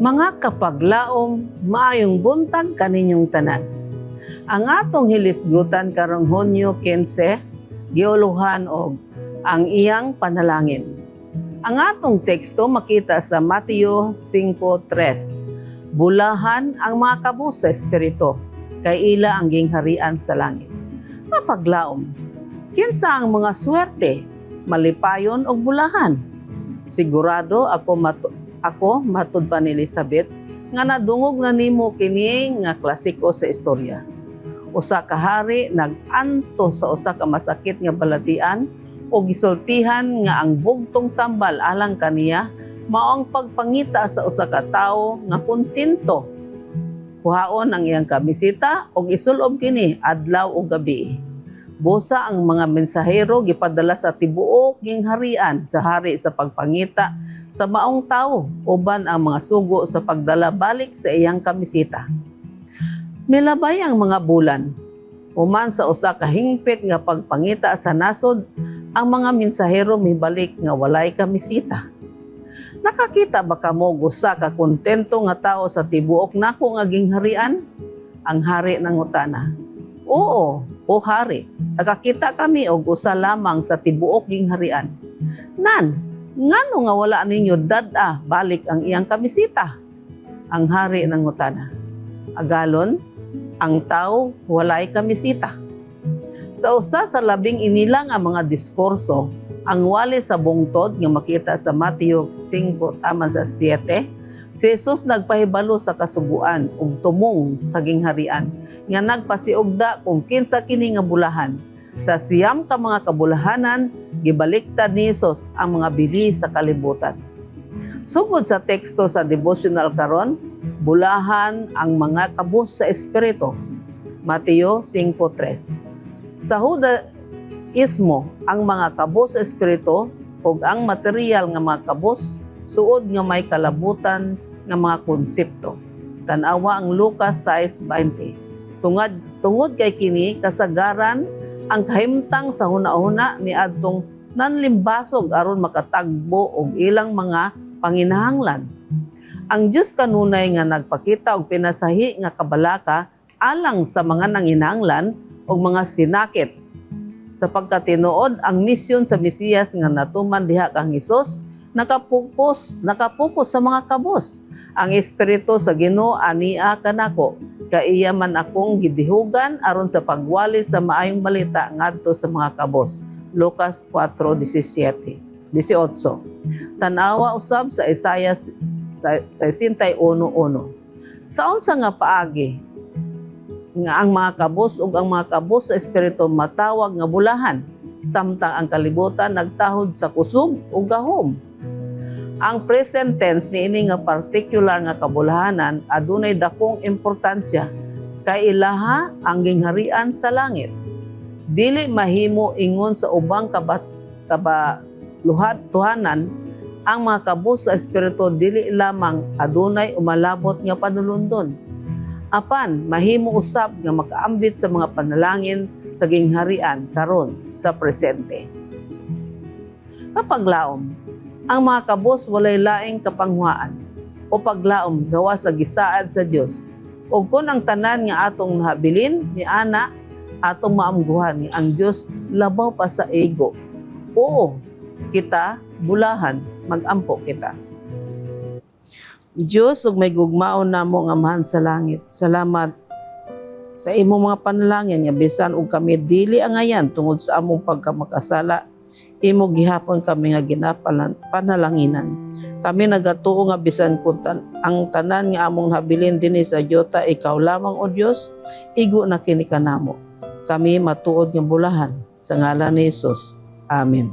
Mga kapaglaom, maayong buntag kaninyong tanan. Ang atong hilisgutan karong Hunyo 15, giuluhan og ang iyang panalangin. Ang atong teksto makita sa Mateo 5:3. Bulahan ang mga kabus sa espiritu, kay ila ang gingharian sa langit. Mapaglaom, kinsa ang mga swerte, malipayon o bulahan? Sigurado ako matud pa ni Elizabeth nga nadungog na nimo kini nga klasiko sa istorya. Usa ka hari nag-anto sa usa ka masakit nga balatian o gisultihan nga ang bugtong tambal alang kaniya mao ang pagpangita sa usa ka tawo nga kontento. Kuhaon ang iyang kamisita o isulob kini adlaw o gabi. Busa ang mga mensahero gipadala sa tibuok gingharian sa hari sa pagpangita sa maong tawo uban ang mga sugo sa pagdala balik sa iyang kamisita. Milabay ang mga bulan. Human sa usa ka hingpit nga pagpangita sa nasod, ang mga mensahero mibalik nga walay kamisita. Nakakita ba kamo usa ka kontento nga tawo sa tibuok nako nga gingharian? Ang hari nangutana. Oo, o hari, nakakita kami og usa lamang sa tibuok gingharian. Nan, ngano nga wala ninyo dad-a balik ang iyang kamisita? Ang hari nangutana. Agalon, ang tao walay kamisita. Sa usa sa labing inilang ang mga diskurso, ang wali sa bungtod nga makita sa Mateo 5:7, si Jesus nagpahibalo sa kasuguan ug tumong sa gingharian nga nagpasiugda kung kinsa kini nga bulahan. Sa siyam ka mga kabulahanan, gibaliktad ni Jesus ang mga bili sa kalibutan. Sugod sa teksto sa devotional karon, bulahan ang mga kabus sa espiritu. Mateo 5:3. Sa Judaismo, ang mga kabus sa espiritu ug ang material nga mga kabus suod nga may kalabutan nga mga konsepto. Tan-awa ang Lucas 6:20. Tungod kay kini kasagaran ang kahimtang sa huna-huna ni adtong nanlimbasog aron makatagbo og ilang mga panginahanglan. Ang Dios kanunay nga nagpakita og pinasahi nga kabalaka alang sa mga nanginahanglan og mga sinakit. Sapagkat tinuod ang misyon sa Mesiyas nga natuman diha kang Hesus, nakapokus sa mga kabus. Ang espiritu sa Ginoo ania kanako, kay iya man akong gidihugan aron sa pagwali sa maayong balita ngadto sa mga kabus. Lucas 4:18. Tan-awa usab sa Isaiah 61:1. Sa unsa nga paagi nga ang mga kabus ug ang mga kabus sa espiritu matawag nga bulahan, samtang ang kalibutan nagtahod sa kusog ug gahom. Ang present tense niini nga particular nga kabulahanan adunay dakong importansya kay ilaha ang gingharian sa langit. Dili mahimo ingon sa ubang kabaluhatuhanan ang mga kabus sa espiritu dili lamang adunay umalabot nga panulundon. Apan mahimo usab nga makaambit sa mga panalangin sa gingharian karon sa presente. Kapaglaom, ang mga kabus walay laing kapanghuaan o paglaom gawa sa gisaad sa Dios. Ug kun ang tanan nga atong nahabilin ni ana atong maamguhan nga ang Dios labaw pa sa ego. Oo, kita bulahan magampo kita. Dios ug may gugmaon namo nga Amahan sa langit. Salamat sa imong mga panalangin nga bisan og kami dili angayan tungod sa among pagkamakasala. Imo gihapon kami nga ginapalanginan. Kami nagatuo nga bisan kung ang tanan nga among habilin dinhi sa yuta ikaw lamang o Dios, igo na kini kanamo. Kami matuod nga bulahan sa ngalan ni Jesus. Amen.